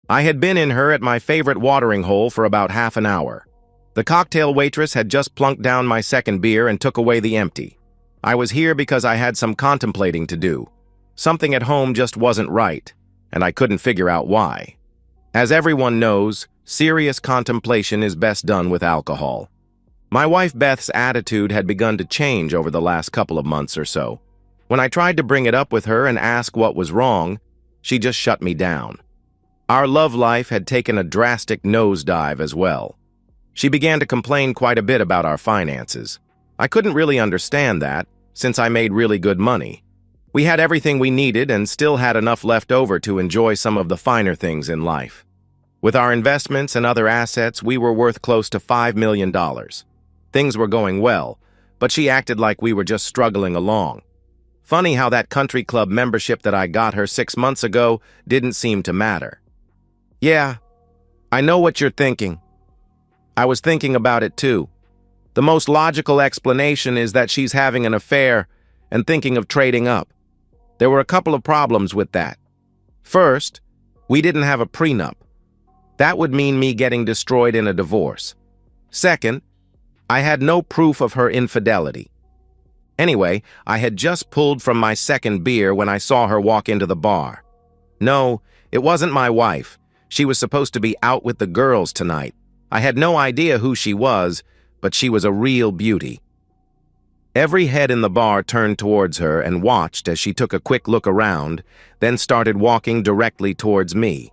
I had been in her at my favorite watering hole for about half an hour. The cocktail waitress had just plunked down my second beer and took away the empty. I was here because I had some contemplating to do. Something at home just wasn't right, and I couldn't figure out why. As everyone knows, serious contemplation is best done with alcohol. My wife Beth's attitude had begun to change over the last couple of months or so. When I tried to bring it up with her and ask what was wrong, she just shut me down. Our love life had taken a drastic nosedive as well. She began to complain quite a bit about our finances. I couldn't really understand that, since I made really good money. We had everything we needed and still had enough left over to enjoy some of the finer things in life. With our investments and other assets, we were worth close to $5 million. Things were going well, but she acted like we were just struggling along. Funny how that country club membership that I got her 6 months ago didn't seem to matter. Yeah, I know what you're thinking. I was thinking about it too. The most logical explanation is that she's having an affair and thinking of trading up. There were a couple of problems with that. First, we didn't have a prenup. That would mean me getting destroyed in a divorce. Second, I had no proof of her infidelity. Anyway, I had just pulled from my second beer when I saw her walk into the bar. No, it wasn't my wife. She was supposed to be out with the girls tonight. I had no idea who she was, but she was a real beauty. Every head in the bar turned towards her and watched as she took a quick look around, then started walking directly towards me.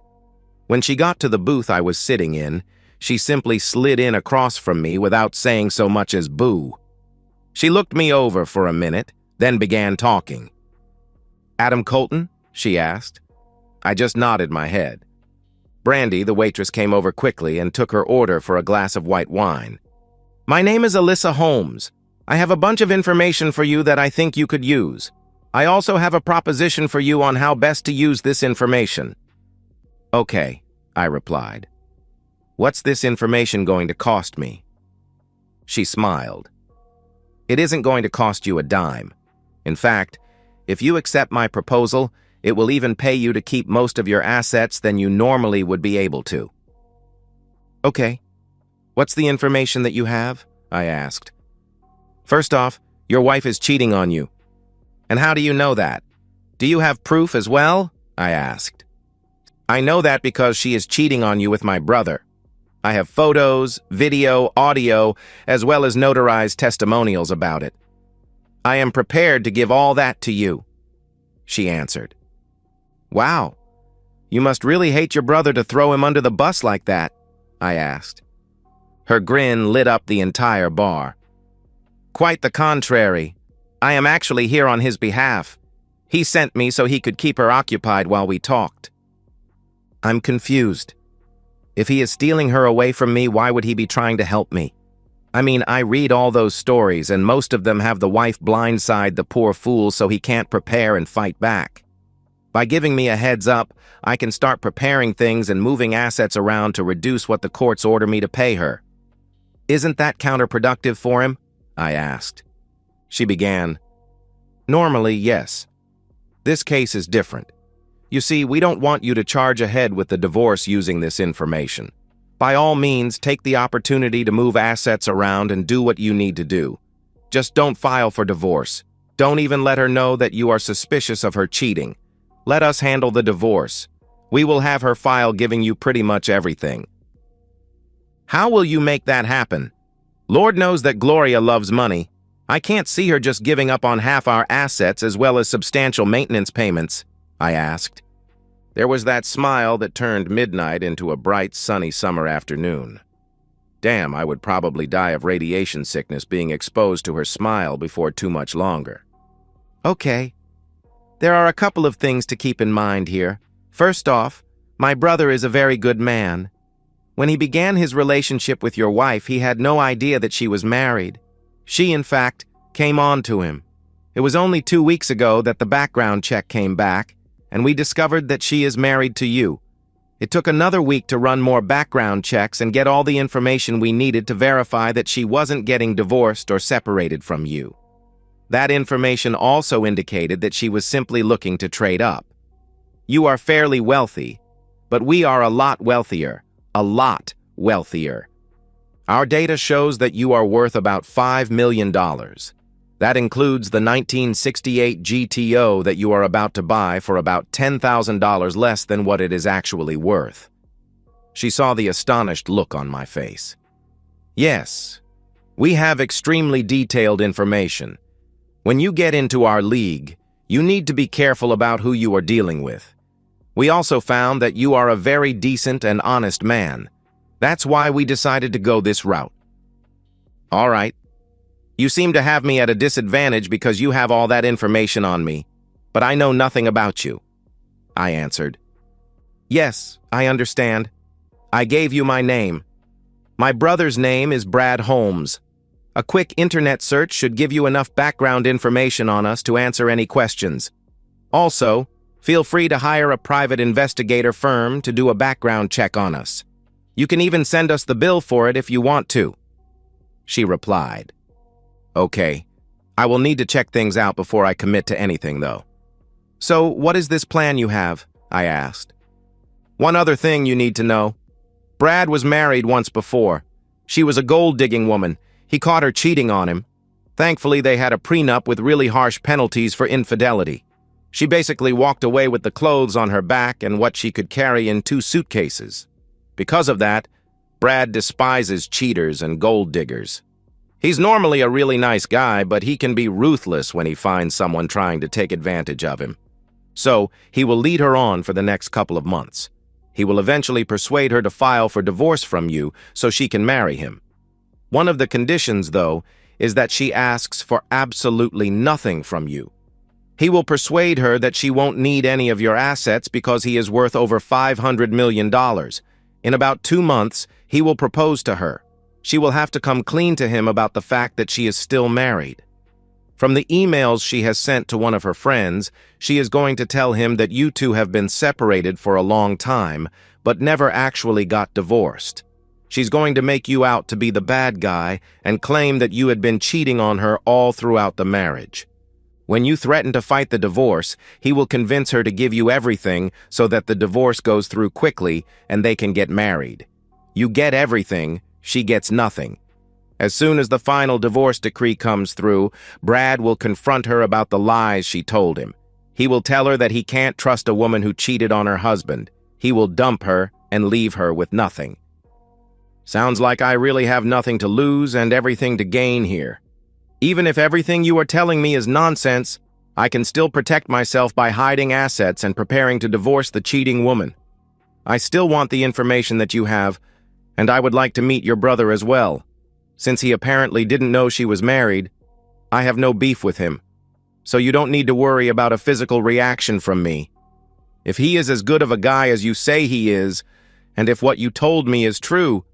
When she got to the booth I was sitting in, she simply slid in across from me without saying so much as boo. She looked me over for a minute, then began talking. "Adam Colton?" she asked. I just nodded my head. Brandy, the waitress, came over quickly and took her order for a glass of white wine. "My name is Alyssa Holmes. I have a bunch of information for you that I think you could use. I also have a proposition for you on how best to use this information." "Okay," I replied. "What's this information going to cost me?" She smiled. "It isn't going to cost you a dime. In fact, if you accept my proposal, it will even pay you to keep most of your assets than you normally would be able to." "Okay. What's the information that you have?" I asked. "First off, your wife is cheating on you." "And how do you know that? Do you have proof as well?" I asked. "I know that because she is cheating on you with my brother. I have photos, video, audio, as well as notarized testimonials about it. I am prepared to give all that to you," she answered. "Wow, you must really hate your brother to throw him under the bus like that," I asked. Her grin lit up the entire bar. "Quite the contrary. I am actually here on his behalf. He sent me so he could keep her occupied while we talked." "I'm confused. If he is stealing her away from me, why would he be trying to help me? I mean, I read all those stories, and most of them have the wife blindside the poor fool so he can't prepare and fight back. By giving me a heads up, I can start preparing things and moving assets around to reduce what the courts order me to pay her. Isn't that counterproductive for him?" I asked. She began, "Normally, yes. This case is different. You see, we don't want you to charge ahead with the divorce using this information. By all means, take the opportunity to move assets around and do what you need to do. Just don't file for divorce. Don't even let her know that you are suspicious of her cheating. Let us handle the divorce. We will have her file giving you pretty much everything." "How will you make that happen? Lord knows that Gloria loves money. I can't see her just giving up on half our assets as well as substantial maintenance payments," I asked. There was that smile that turned midnight into a bright, sunny summer afternoon. Damn, I would probably die of radiation sickness being exposed to her smile before too much longer. "Okay. There are a couple of things to keep in mind here. First off, my brother is a very good man. When he began his relationship with your wife, he had no idea that she was married. She, in fact, came on to him. It was only 2 weeks ago that the background check came back, and we discovered that she is married to you. It took another week to run more background checks and get all the information we needed to verify that she wasn't getting divorced or separated from you. That information also indicated that she was simply looking to trade up. You are fairly wealthy, but we are a lot wealthier. A lot wealthier. Our data shows that you are worth about $5 million. That includes the 1968 GTO that you are about to buy for about $10,000 less than what it is actually worth. She saw the astonished look on my face. Yes, we have extremely detailed information. When you get into our league, you need to be careful about who you are dealing with. We also found that you are a very decent and honest man. That's why we decided to go this route. All right. You seem to have me at a disadvantage because you have all that information on me, but I know nothing about you. I answered. Yes, I understand. I gave you my name. My brother's name is Brad Holmes. A quick internet search should give you enough background information on us to answer any questions. Also, feel free to hire a private investigator firm to do a background check on us. You can even send us the bill for it if you want to. She replied. Okay, I will need to check things out before I commit to anything, though. So, what is this plan you have? I asked. One other thing you need to know. Brad was married once before. She was a gold-digging woman. He caught her cheating on him. Thankfully, they had a prenup with really harsh penalties for infidelity. She basically walked away with the clothes on her back and what she could carry in 2 suitcases. Because of that, Brad despises cheaters and gold diggers. He's normally a really nice guy, but he can be ruthless when he finds someone trying to take advantage of him. So, he will lead her on for the next couple of months. He will eventually persuade her to file for divorce from you so she can marry him. One of the conditions, though, is that she asks for absolutely nothing from you. He will persuade her that she won't need any of your assets because he is worth over $500 million. In about 2 months, he will propose to her. She will have to come clean to him about the fact that she is still married. From the emails she has sent to one of her friends, she is going to tell him that you two have been separated for a long time, but never actually got divorced. She's going to make you out to be the bad guy and claim that you had been cheating on her all throughout the marriage. When you threaten to fight the divorce, he will convince her to give you everything so that the divorce goes through quickly and they can get married. You get everything, she gets nothing. As soon as the final divorce decree comes through, Brad will confront her about the lies she told him. He will tell her that he can't trust a woman who cheated on her husband. He will dump her and leave her with nothing. Sounds like I really have nothing to lose and everything to gain here. Even if everything you are telling me is nonsense, I can still protect myself by hiding assets and preparing to divorce the cheating woman. I still want the information that you have, and I would like to meet your brother as well. Since he apparently didn't know she was married, I have no beef with him. So you don't need to worry about a physical reaction from me. If he is as good of a guy as you say he is, and if what you told me is true,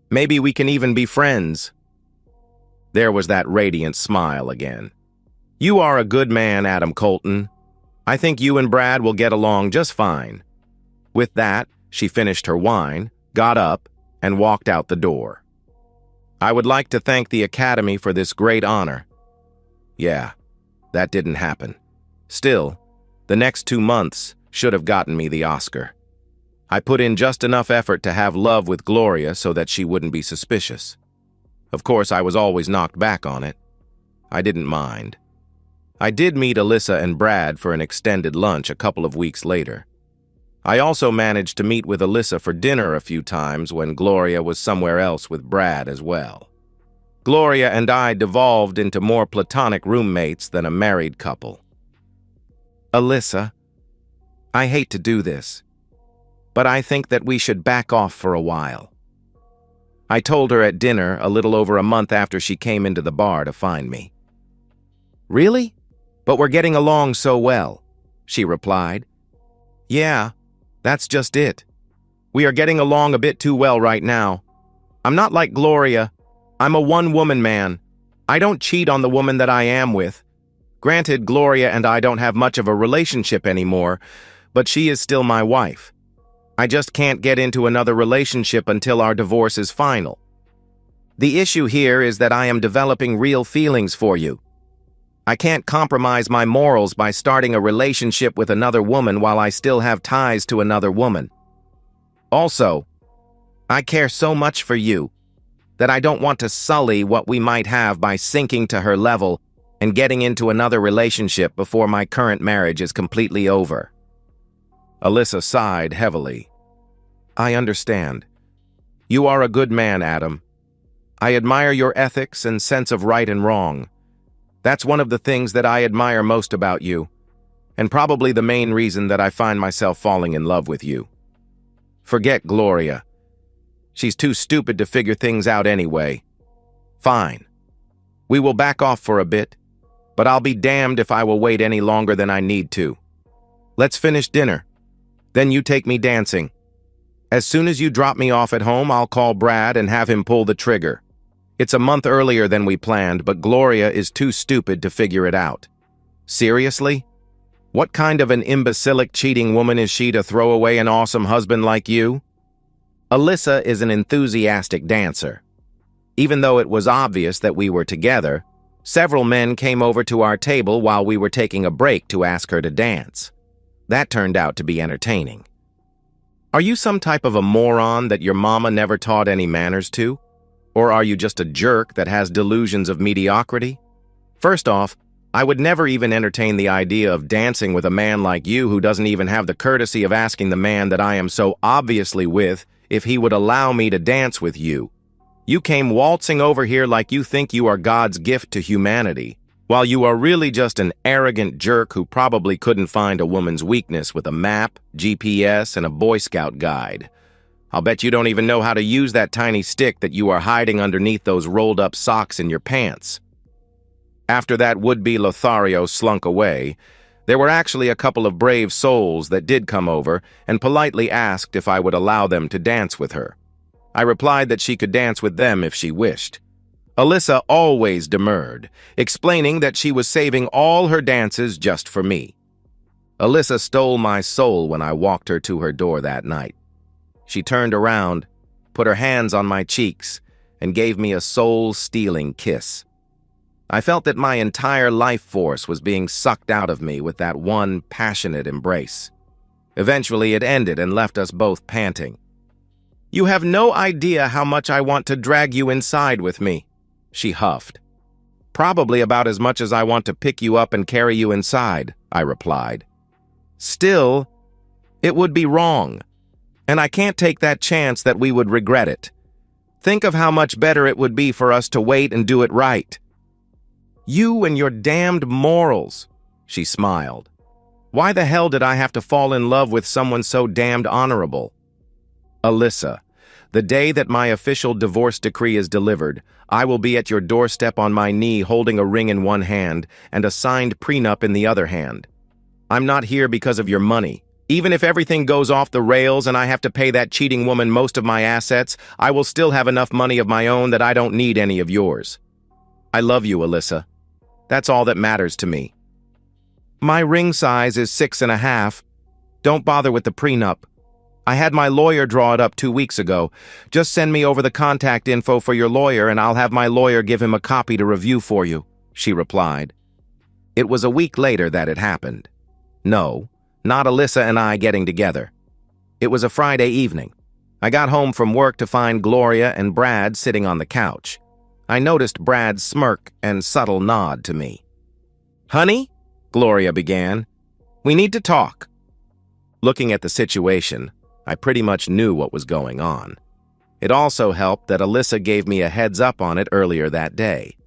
maybe we can even be friends. There was that radiant smile again. You are a good man, Adam Colton. I think you and Brad will get along just fine. With that, she finished her wine, got up, and walked out the door. I would like to thank the Academy for this great honor. Yeah, that didn't happen. Still, the next 2 months should have gotten me the Oscar. I put in just enough effort to have love with Gloria so that she wouldn't be suspicious. Of course, I was always knocked back on it. I didn't mind. I did meet Alyssa and Brad for an extended lunch a couple of weeks later. I also managed to meet with Alyssa for dinner a few times when Gloria was somewhere else with Brad as well. Gloria and I devolved into more platonic roommates than a married couple. Alyssa, I hate to do this, but I think that we should back off for a while. I told her at dinner a little over a month after she came into the bar to find me. Really? But we're getting along so well, she replied. Yeah, that's just it. We are getting along a bit too well right now. I'm not like Gloria. I'm a one-woman man. I don't cheat on the woman that I am with. Granted, Gloria and I don't have much of a relationship anymore, but she is still my wife. I just can't get into another relationship until our divorce is final. The issue here is that I am developing real feelings for you. I can't compromise my morals by starting a relationship with another woman while I still have ties to another woman. Also, I care so much for you that I don't want to sully what we might have by sinking to her level and getting into another relationship before my current marriage is completely over. Alyssa sighed heavily. I understand. You are a good man, Adam. I admire your ethics and sense of right and wrong. That's one of the things that I admire most about you, and probably the main reason that I find myself falling in love with you. Forget Gloria. She's too stupid to figure things out anyway. Fine. We will back off for a bit, but I'll be damned if I will wait any longer than I need to. Let's finish dinner. Then you take me dancing. As soon as you drop me off at home, I'll call Brad and have him pull the trigger. It's a month earlier than we planned, but Gloria is too stupid to figure it out. Seriously? What kind of an imbecilic cheating woman is she to throw away an awesome husband like you? Alyssa is an enthusiastic dancer. Even though it was obvious that we were together, several men came over to our table while we were taking a break to ask her to dance. That turned out to be entertaining. Are you some type of a moron that your mama never taught any manners to? Or are you just a jerk that has delusions of mediocrity? First off, I would never even entertain the idea of dancing with a man like you who doesn't even have the courtesy of asking the man that I am so obviously with if he would allow me to dance with you. You came waltzing over here like you think you are God's gift to humanity, while you are really just an arrogant jerk who probably couldn't find a woman's weakness with a map, GPS, and a Boy Scout guide. I'll bet you don't even know how to use that tiny stick that you are hiding underneath those rolled-up socks in your pants. After that would-be Lothario slunk away, there were actually a couple of brave souls that did come over and politely asked if I would allow them to dance with her. I replied that she could dance with them if she wished. Alyssa always demurred, explaining that she was saving all her dances just for me. Alyssa stole my soul when I walked her to her door that night. She turned around, put her hands on my cheeks, and gave me a soul-stealing kiss. I felt that my entire life force was being sucked out of me with that one passionate embrace. Eventually, it ended and left us both panting. You have no idea how much I want to drag you inside with me, she huffed. Probably about as much as I want to pick you up and carry you inside, I replied. Still, it would be wrong, and I can't take that chance that we would regret it. Think of how much better it would be for us to wait and do it right. You and your damned morals, she smiled. Why the hell did I have to fall in love with someone so damned honorable? Alyssa, the day that my official divorce decree is delivered, I will be at your doorstep on my knee holding a ring in one hand and a signed prenup in the other hand. I'm not here because of your money. Even if everything goes off the rails and I have to pay that cheating woman most of my assets, I will still have enough money of my own that I don't need any of yours. I love you, Alyssa. That's all that matters to me. My ring size is 6.5. Don't bother with the prenup. I had my lawyer draw it up 2 weeks ago. Just send me over the contact info for your lawyer and I'll have my lawyer give him a copy to review for you, she replied. It was a week later that it happened. No, not Alyssa and I getting together. It was a Friday evening. I got home from work to find Gloria and Brad sitting on the couch. I noticed Brad's smirk and subtle nod to me. Honey, Gloria began, we need to talk. Looking at the situation, I pretty much knew what was going on. It also helped that Alyssa gave me a heads up on it earlier that day.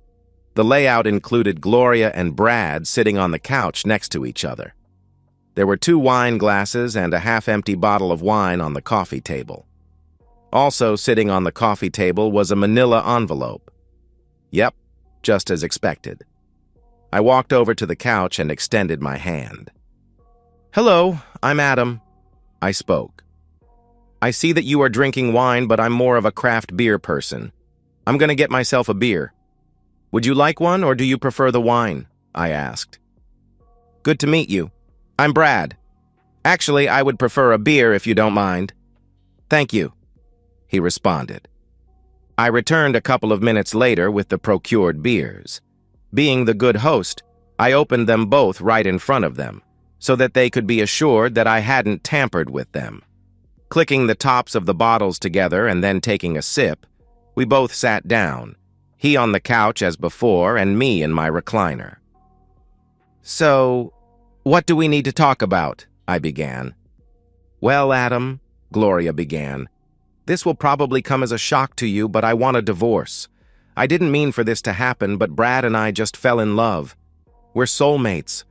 The layout included Gloria and Brad sitting on the couch next to each other. There were 2 wine glasses and a half-empty bottle of wine on the coffee table. Also sitting on the coffee table was a manila envelope. Yep, just as expected. I walked over to the couch and extended my hand. Hello, I'm Adam. I spoke. I see that you are drinking wine, but I'm more of a craft beer person. I'm going to get myself a beer. Would you like one, or do you prefer the wine? I asked. Good to meet you. I'm Brad. Actually, I would prefer a beer if you don't mind. Thank you, he responded. I returned a couple of minutes later with the procured beers. Being the good host, I opened them both right in front of them, so that they could be assured that I hadn't tampered with them. Clicking the tops of the bottles together and then taking a sip, we both sat down, he on the couch as before and me in my recliner. "So, what do we need to talk about?" I began. "Well, Adam," Gloria began, "this will probably come as a shock to you, but I want a divorce. I didn't mean for this to happen, but Brad and I just fell in love. We're soulmates.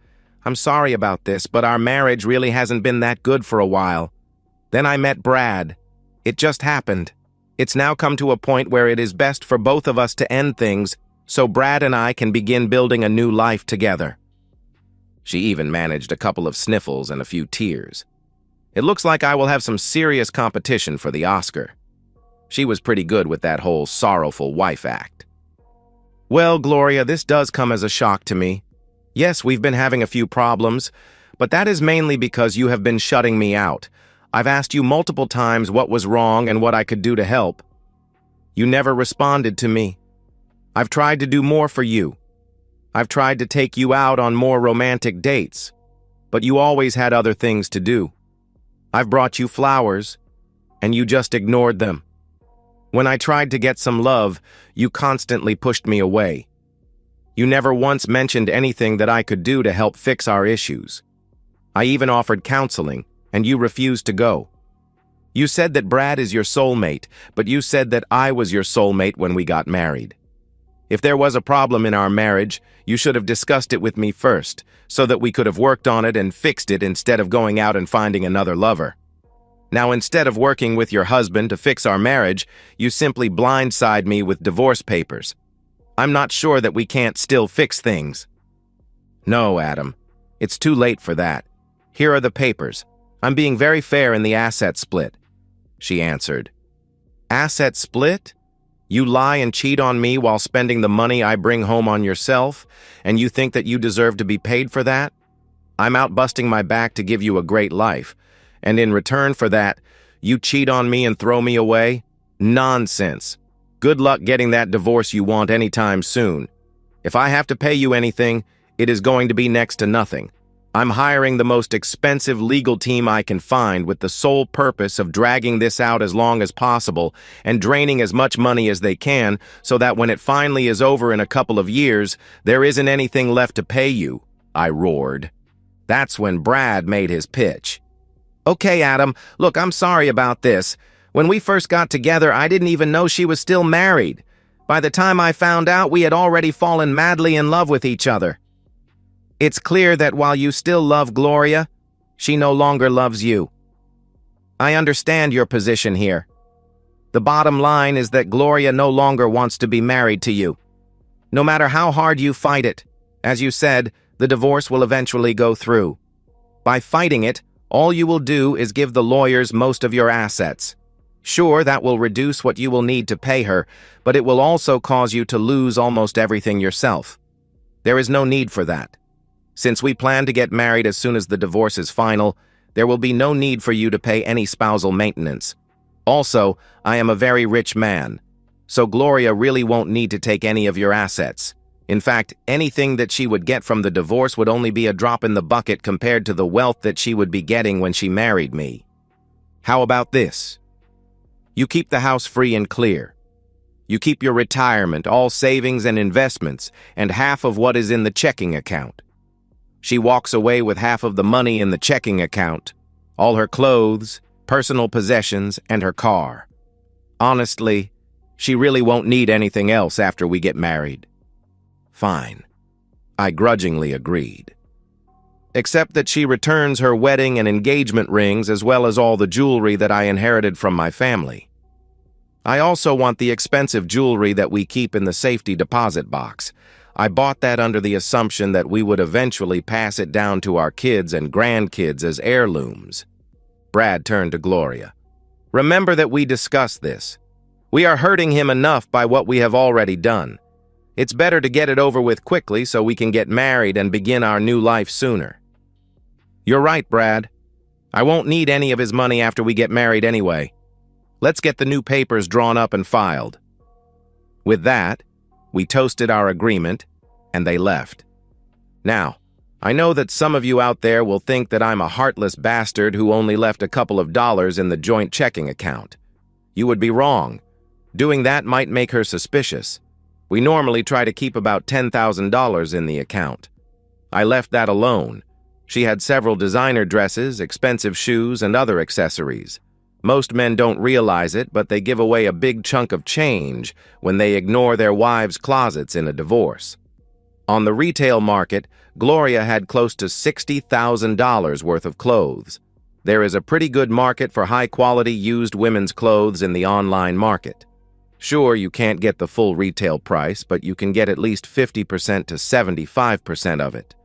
I'm sorry about this, but our marriage really hasn't been that good for a while. Then I met Brad. It just happened. It's now come to a point where it is best for both of us to end things so Brad and I can begin building a new life together." She even managed a couple of sniffles and a few tears. It looks like I will have some serious competition for the Oscar. She was pretty good with that whole sorrowful wife act. "Well, Gloria, this does come as a shock to me. Yes, we've been having a few problems, but that is mainly because you have been shutting me out. I've asked you multiple times what was wrong and what I could do to help. You never responded to me. I've tried to do more for you. I've tried to take you out on more romantic dates, but you always had other things to do. I've brought you flowers, and you just ignored them. When I tried to get some love, you constantly pushed me away. You never once mentioned anything that I could do to help fix our issues. I even offered counseling, and you refused to go. You said that Brad is your soulmate, but you said that I was your soulmate when we got married. If there was a problem in our marriage, you should have discussed it with me first, so that we could have worked on it and fixed it instead of going out and finding another lover. Now, instead of working with your husband to fix our marriage, you simply blindside me with divorce papers. I'm not sure that we can't still fix things." "No, Adam. It's too late for that. Here are the papers. I'm being very fair in the asset split," she answered. "Asset split? You lie and cheat on me while spending the money I bring home on yourself, and you think that you deserve to be paid for that? I'm out busting my back to give you a great life, and in return for that, you cheat on me and throw me away? Nonsense. Good luck getting that divorce you want anytime soon. If I have to pay you anything, it is going to be next to nothing. I'm hiring the most expensive legal team I can find with the sole purpose of dragging this out as long as possible and draining as much money as they can so that when it finally is over in a couple of years, there isn't anything left to pay you," I roared. That's when Brad made his pitch. "Okay, Adam, look, I'm sorry about this. When we first got together, I didn't even know she was still married. By the time I found out, we had already fallen madly in love with each other. It's clear that while you still love Gloria, she no longer loves you. I understand your position here. The bottom line is that Gloria no longer wants to be married to you. No matter how hard you fight it, as you said, the divorce will eventually go through. By fighting it, all you will do is give the lawyers most of your assets. Sure, that will reduce what you will need to pay her, but it will also cause you to lose almost everything yourself. There is no need for that. Since we plan to get married as soon as the divorce is final, there will be no need for you to pay any spousal maintenance. Also, I am a very rich man, so Gloria really won't need to take any of your assets. In fact, anything that she would get from the divorce would only be a drop in the bucket compared to the wealth that she would be getting when she married me. How about this? You keep the house free and clear. You keep your retirement, all savings and investments, and half of what is in the checking account. She walks away with half of the money in the checking account, all her clothes, personal possessions, and her car. Honestly, she really won't need anything else after we get married." Fine. I grudgingly agreed. Except that she returns her wedding and engagement rings as well as all the jewelry that I inherited from my family. I also want the expensive jewelry that we keep in the safety deposit box. I bought that under the assumption that we would eventually pass it down to our kids and grandkids as heirlooms. Brad turned to Gloria. "Remember that we discussed this. We are hurting him enough by what we have already done. It's better to get it over with quickly so we can get married and begin our new life sooner." "You're right, Brad. I won't need any of his money after we get married anyway. Let's get the new papers drawn up and filed." With that, we toasted our agreement, and they left. Now, I know that some of you out there will think that I'm a heartless bastard who only left a couple of dollars in the joint checking account. You would be wrong. Doing that might make her suspicious. We normally try to keep about $10,000 in the account. I left that alone. She had several designer dresses, expensive shoes, and other accessories. Most men don't realize it, but they give away a big chunk of change when they ignore their wives' closets in a divorce. On the retail market, Gloria had close to $60,000 worth of clothes. There is a pretty good market for high-quality used women's clothes in the online market. Sure, you can't get the full retail price, but you can get at least 50% to 75% of it.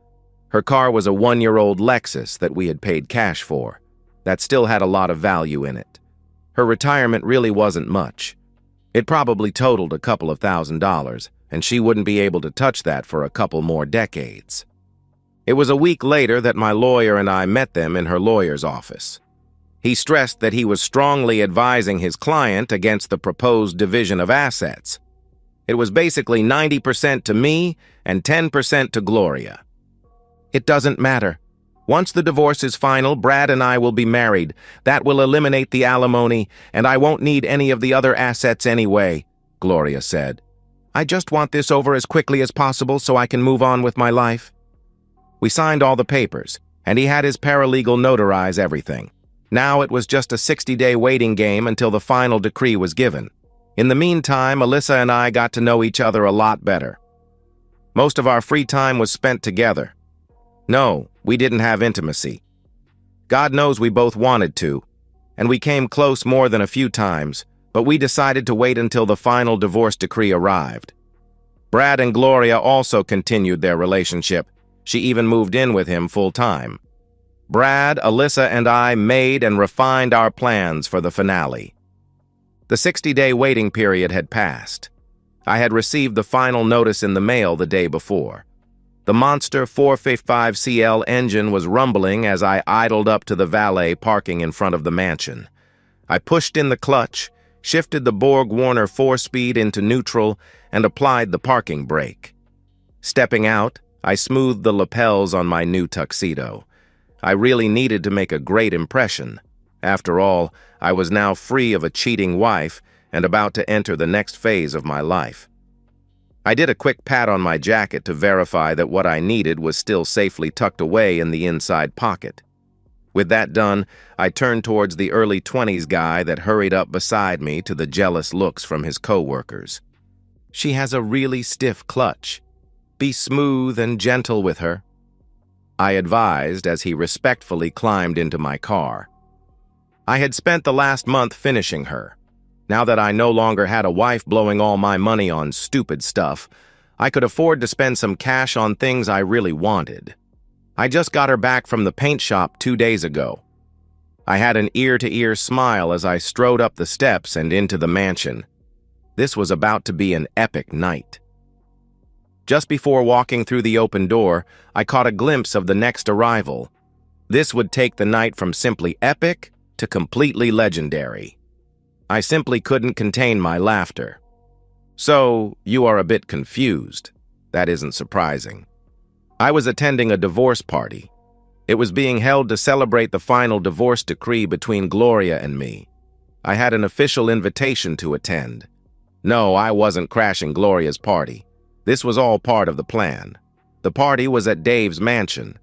Her car was a 1-year-old Lexus that we had paid cash for. That still had a lot of value in it. Her retirement really wasn't much. It probably totaled a couple of $1,000s, and she wouldn't be able to touch that for a couple more decades. It was a week later that my lawyer and I met them in her lawyer's office. He stressed that he was strongly advising his client against the proposed division of assets. It was basically 90% to me and 10% to Gloria. It doesn't matter. Once the divorce is final, Brad and I will be married. That will eliminate the alimony, and I won't need any of the other assets anyway, Gloria said. I just want this over as quickly as possible so I can move on with my life. We signed all the papers, and he had his paralegal notarize everything. Now it was just a 60-day waiting game until the final decree was given. In the meantime, Alyssa and I got to know each other a lot better. Most of our free time was spent together. No, we didn't have intimacy. God knows we both wanted to, and we came close more than a few times, but we decided to wait until the final divorce decree arrived. Brad and Gloria also continued their relationship. She even moved in with him full-time. Brad, Alyssa, and I made and refined our plans for the finale. The 60-day waiting period had passed. I had received the final notice in the mail the day before. The monster 455CL engine was rumbling as I idled up to the valet parking in front of the mansion. I pushed in the clutch, shifted the Borg-Warner 4-speed into neutral, and applied the parking brake. Stepping out, I smoothed the lapels on my new tuxedo. I really needed to make a great impression. After all, I was now free of a cheating wife and about to enter the next phase of my life. I did a quick pat on my jacket to verify that what I needed was still safely tucked away in the inside pocket. With that done, I turned towards the early 20s guy that hurried up beside me to the jealous looks from his co-workers. She has a really stiff clutch. Be smooth and gentle with her, I advised as he respectfully climbed into my car. I had spent the last month finishing her. Now that I no longer had a wife blowing all my money on stupid stuff, I could afford to spend some cash on things I really wanted. I just got her back from the paint shop 2 days ago. I had an ear-to-ear smile as I strode up the steps and into the mansion. This was about to be an epic night. Just before walking through the open door, I caught a glimpse of the next arrival. This would take the night from simply epic to completely legendary. I simply couldn't contain my laughter. So, you are a bit confused. That isn't surprising. I was attending a divorce party. It was being held to celebrate the final divorce decree between Gloria and me. I had an official invitation to attend. No, I wasn't crashing Gloria's party. This was all part of the plan. The party was at Dave's mansion.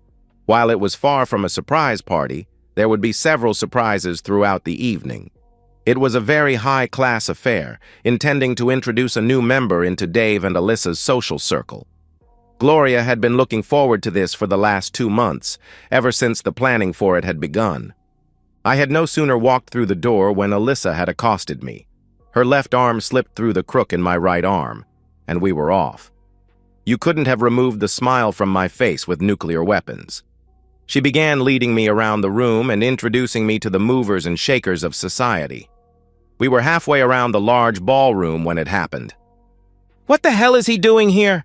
While it was far from a surprise party, there would be several surprises throughout the evening. It was a very high-class affair, intending to introduce a new member into Dave and Alyssa's social circle. Gloria had been looking forward to this for the last 2 months, ever since the planning for it had begun. I had no sooner walked through the door when Alyssa had accosted me. Her left arm slipped through the crook in my right arm, and we were off. You couldn't have removed the smile from my face with nuclear weapons. She began leading me around the room and introducing me to the movers and shakers of society. We were halfway around the large ballroom when it happened. "What the hell is he doing here?"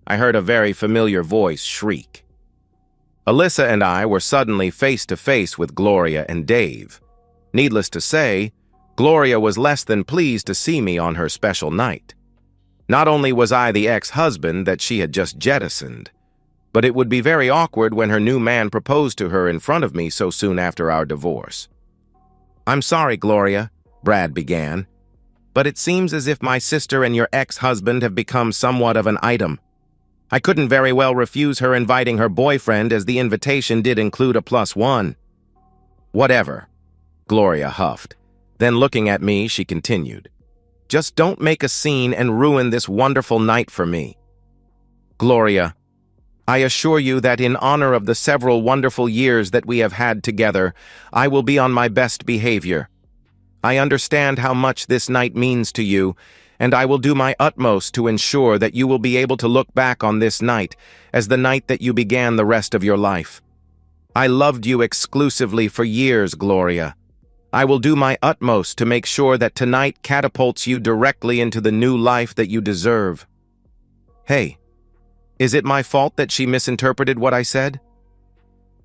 I heard a very familiar voice shriek. Alyssa and I were suddenly face to face with Gloria and Dave. Needless to say, Gloria was less than pleased to see me on her special night. Not only was I the ex-husband that she had just jettisoned, but it would be very awkward when her new man proposed to her in front of me so soon after our divorce. "I'm sorry, Gloria," Brad began, "but it seems as if my sister and your ex-husband have become somewhat of an item. I couldn't very well refuse her inviting her boyfriend, as the invitation did include a +1. "Whatever," Gloria huffed. Then looking at me, she continued, "Just don't make a scene and ruin this wonderful night for me." "Gloria, I assure you that in honor of the several wonderful years that we have had together, I will be on my best behavior. I understand how much this night means to you, and I will do my utmost to ensure that you will be able to look back on this night as the night that you began the rest of your life. I loved you exclusively for years, Gloria. I will do my utmost to make sure that tonight catapults you directly into the new life that you deserve." Hey, is it my fault that she misinterpreted what I said?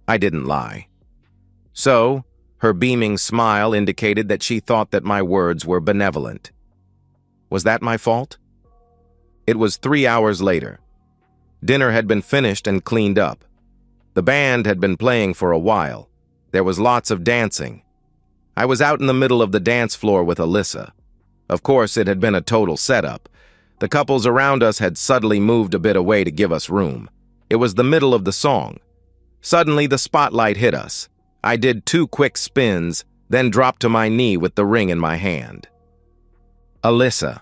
I didn't lie. So, her beaming smile indicated that she thought that my words were benevolent. Was that my fault? It was 3 hours later. Dinner had been finished and cleaned up. The band had been playing for a while. There was lots of dancing. I was out in the middle of the dance floor with Alyssa. Of course, it had been a total setup. The couples around us had subtly moved a bit away to give us room. It was the middle of the song. Suddenly, the spotlight hit us. I did 2 quick spins, then dropped to my knee with the ring in my hand. "Alyssa,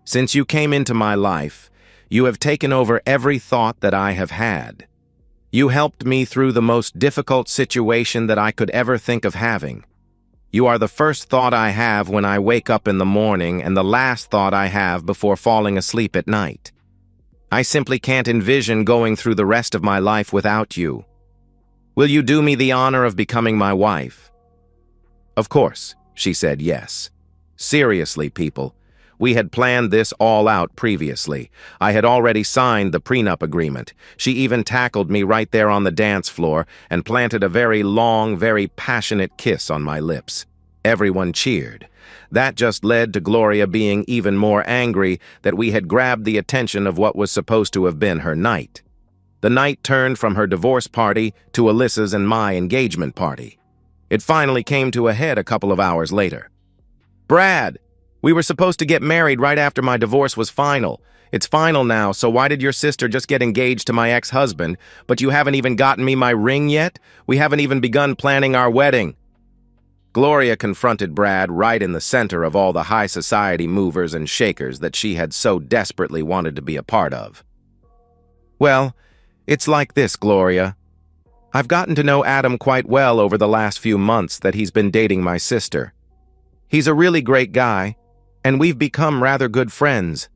since you came into my life, you have taken over every thought that I have had. You helped me through the most difficult situation that I could ever think of having. You are the first thought I have when I wake up in the morning and the last thought I have before falling asleep at night. I simply can't envision going through the rest of my life without you. Will you do me the honor of becoming my wife?" Of course, she said yes. Seriously, people. We had planned this all out previously. I had already signed the prenup agreement. She even tackled me right there on the dance floor and planted a very long, very passionate kiss on my lips. Everyone cheered. That just led to Gloria being even more angry that we had grabbed the attention of what was supposed to have been her night. The night turned from her divorce party to Alyssa's and my engagement party. It finally came to a head a couple of hours later. "Brad, we were supposed to get married right after my divorce was final. It's final now, so why did your sister just get engaged to my ex-husband, but you haven't even gotten me my ring yet? We haven't even begun planning our wedding." Gloria confronted Brad right in the center of all the high society movers and shakers that she had so desperately wanted to be a part of. "Well, it's like this, Gloria. I've gotten to know Adam quite well over the last few months that he's been dating my sister. He's a really great guy, and we've become rather good friends.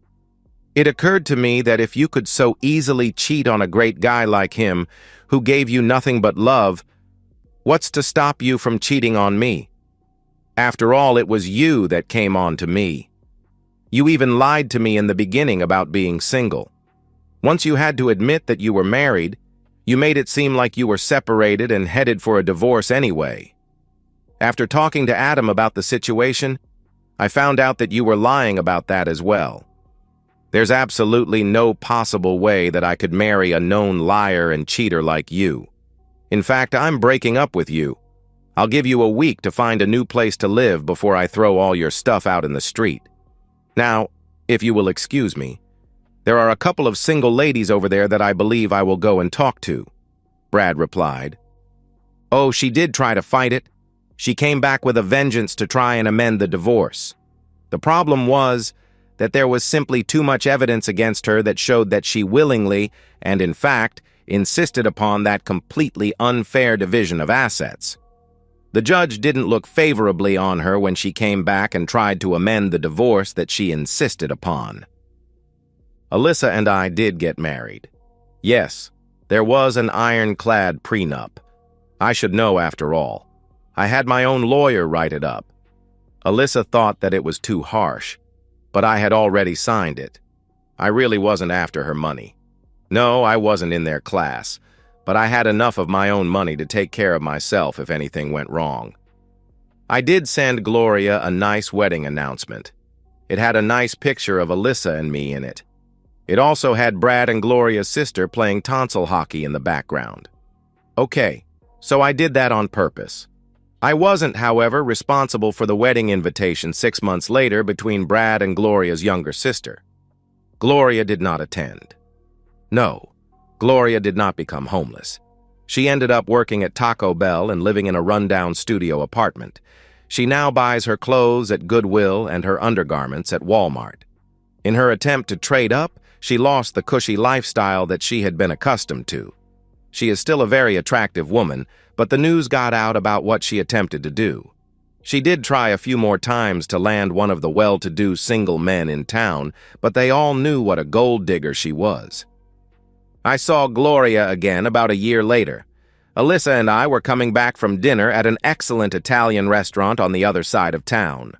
It occurred to me that if you could so easily cheat on a great guy like him, who gave you nothing but love, what's to stop you from cheating on me? After all, it was you that came on to me. You even lied to me in the beginning about being single. Once you had to admit that you were married, you made it seem like you were separated and headed for a divorce anyway. After talking to Adam about the situation, I found out that you were lying about that as well. There's absolutely no possible way that I could marry a known liar and cheater like you. In fact, I'm breaking up with you. I'll give you a week to find a new place to live before I throw all your stuff out in the street. Now, if you will excuse me, there are a couple of single ladies over there that I believe I will go and talk to," Brad replied. "Oh, she did try to fight it. She came back with a vengeance to try and amend the divorce. The problem was that there was simply too much evidence against her that showed that she willingly, and in fact, insisted upon that completely unfair division of assets. The judge didn't look favorably on her when she came back and tried to amend the divorce that she insisted upon." Alyssa and I did get married. Yes, there was an ironclad prenup. I should know after all. I had my own lawyer write it up. Alyssa thought that it was too harsh, but I had already signed it. I really wasn't after her money. No, I wasn't in their class, but I had enough of my own money to take care of myself if anything went wrong. I did send Gloria a nice wedding announcement. It had a nice picture of Alyssa and me in it. It also had Brad and Gloria's sister playing tonsil hockey in the background. Okay, so I did that on purpose. I wasn't, however, responsible for the wedding invitation 6 months later between Brad and Gloria's younger sister. Gloria did not attend. No, Gloria did not become homeless. She ended up working at Taco Bell and living in a rundown studio apartment. She now buys her clothes at Goodwill and her undergarments at Walmart. In her attempt to trade up, she lost the cushy lifestyle that she had been accustomed to. She is still a very attractive woman, but the news got out about what she attempted to do. She did try a few more times to land one of the well-to-do single men in town, but they all knew what a gold digger she was. I saw Gloria again about a year later. Alyssa and I were coming back from dinner at an excellent Italian restaurant on the other side of town.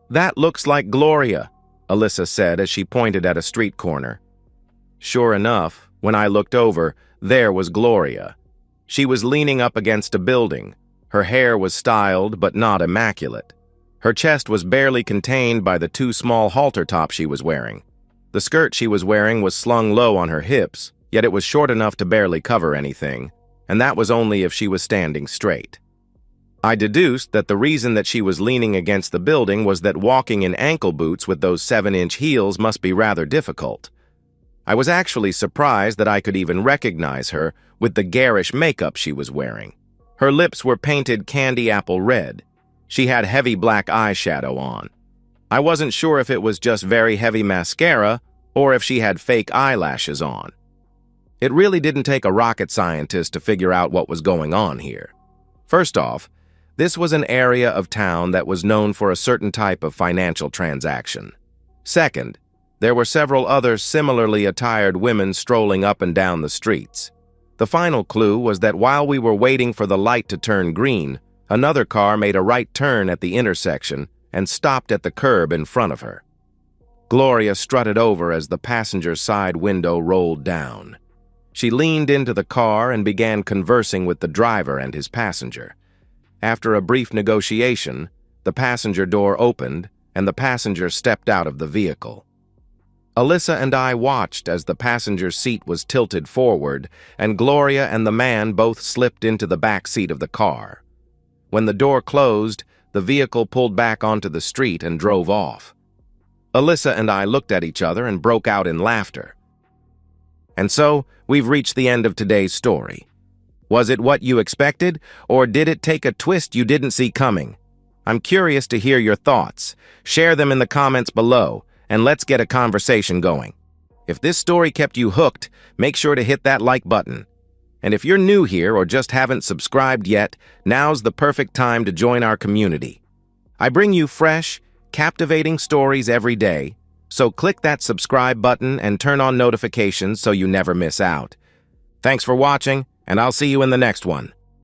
"That looks like Gloria," Alyssa said as she pointed at a street corner. Sure enough, when I looked over, there was Gloria. She was leaning up against a building. Her hair was styled but not immaculate. Her chest was barely contained by the 2 small halter tops she was wearing. The skirt she was wearing was slung low on her hips, yet it was short enough to barely cover anything, and that was only if she was standing straight. I deduced that the reason that she was leaning against the building was that walking in ankle boots with those 7-inch heels must be rather difficult. I was actually surprised that I could even recognize her with the garish makeup she was wearing. Her lips were painted candy apple red. She had heavy black eyeshadow on. I wasn't sure if it was just very heavy mascara or if she had fake eyelashes on. It really didn't take a rocket scientist to figure out what was going on here. First off, this was an area of town that was known for a certain type of financial transaction. Second, there were several other similarly attired women strolling up and down the streets. The final clue was that while we were waiting for the light to turn green, another car made a right turn at the intersection and stopped at the curb in front of her. Gloria strutted over as the passenger side window rolled down. She leaned into the car and began conversing with the driver and his passenger. After a brief negotiation, the passenger door opened and the passenger stepped out of the vehicle. Alyssa and I watched as the passenger seat was tilted forward and Gloria and the man both slipped into the back seat of the car. When the door closed, the vehicle pulled back onto the street and drove off. Alyssa and I looked at each other and broke out in laughter. And so, we've reached the end of today's story. Was it what you expected, or did it take a twist you didn't see coming? I'm curious to hear your thoughts. Share them in the comments below, and let's get a conversation going. If this story kept you hooked, make sure to hit that like button. And if you're new here or just haven't subscribed yet, now's the perfect time to join our community. I bring you fresh, captivating stories every day, so click that subscribe button and turn on notifications so you never miss out. Thanks for watching, and I'll see you in the next one.